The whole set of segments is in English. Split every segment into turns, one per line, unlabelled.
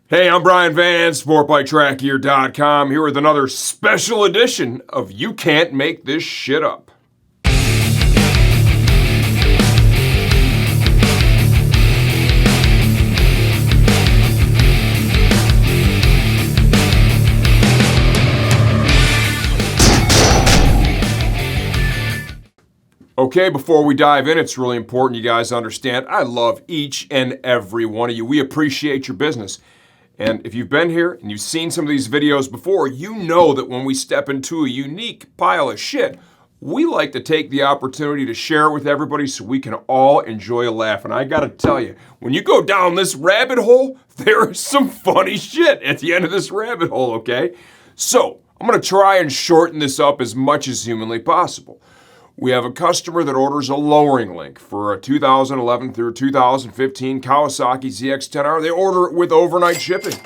Hey, I'm Brian Van, SportbikeTrackGear.com, here with another special edition of You Can't Make This Shit Up. Okay, before we dive in, it's really important you guys understand I love each and every one of you. We appreciate your business. And if you've been here and you've seen some of these videos before, you know that when we step into a unique pile of shit, we like to take the opportunity to share it with everybody so we can all enjoy a laugh. And I gotta tell you, when you go down this rabbit hole, there is some funny shit at the end of this rabbit hole, okay? So, I'm gonna try and shorten this up as much as humanly possible. We have a customer that orders a lowering link for a 2011 through 2015 Kawasaki ZX-10R. They order it with overnight shipping.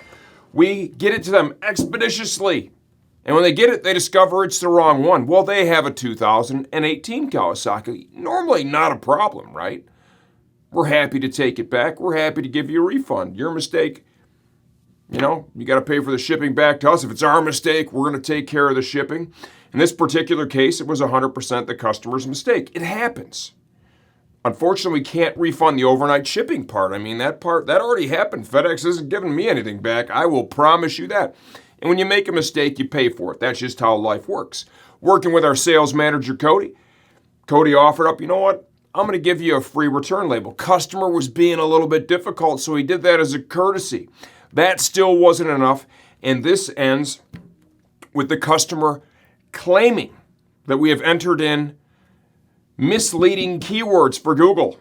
We get it to them expeditiously. And when they get it, they discover it's the wrong one. Well, they have a 2018 Kawasaki. Normally not a problem, right? We're happy to take it back. We're happy to give you a refund. Your mistake, you got to pay for the shipping back to us. If it's our mistake, we're going to take care of the shipping. In this particular case, it was 100% the customer's mistake. It happens. Unfortunately, we can't refund the overnight shipping part. I mean, that already happened. FedEx isn't giving me anything back. I will promise you that. And when you make a mistake, you pay for it. That's just how life works. Working with our sales manager, Cody offered up, you know what? I'm going to give you a free return label. Customer was being a little bit difficult, so he did that as a courtesy. That still wasn't enough, and this ends with the customer claiming that we have entered in misleading keywords for Google,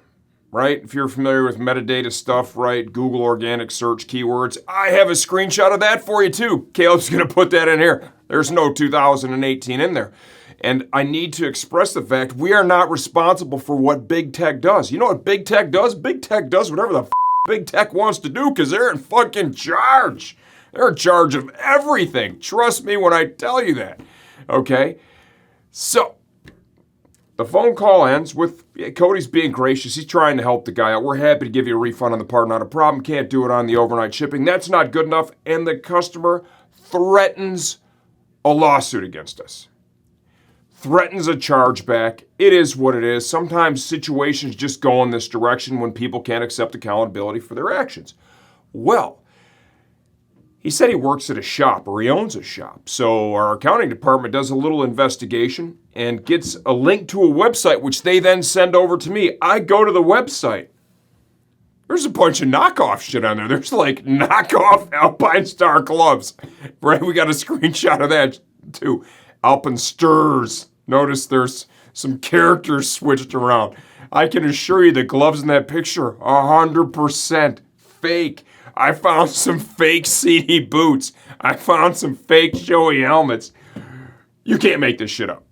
right? If you're familiar with metadata stuff, right? Google organic search keywords. I have a screenshot of that for you too. Caleb's going to put that in here. There's no 2018 in there. And I need to express the fact we are not responsible for what big tech does. You know what big tech does? Big tech does whatever the big tech wants to do because they're in fucking charge. They're in charge of everything. Trust me when I tell you that. Okay? So, the phone call ends with Cody's being gracious. He's trying to help the guy out. We're happy to give you a refund on the part, not a problem. Can't do it on the overnight shipping. That's not good enough. And the customer threatens a lawsuit against us. Threatens a chargeback. It is what it is. Sometimes situations just go in this direction when people can't accept accountability for their actions. Well, he said he works at a shop, or he owns a shop. So our accounting department does a little investigation and gets a link to a website, which they then send over to me. I go to the website. There's a bunch of knockoff shit on there. There's like knockoff Alpine Star gloves, right? We got a screenshot of that too. Alpensters. Notice there's some characters switched around. I can assure you the gloves in that picture, 100% fake. I found some fake CD boots. I found some fake showy helmets. You can't make this shit up.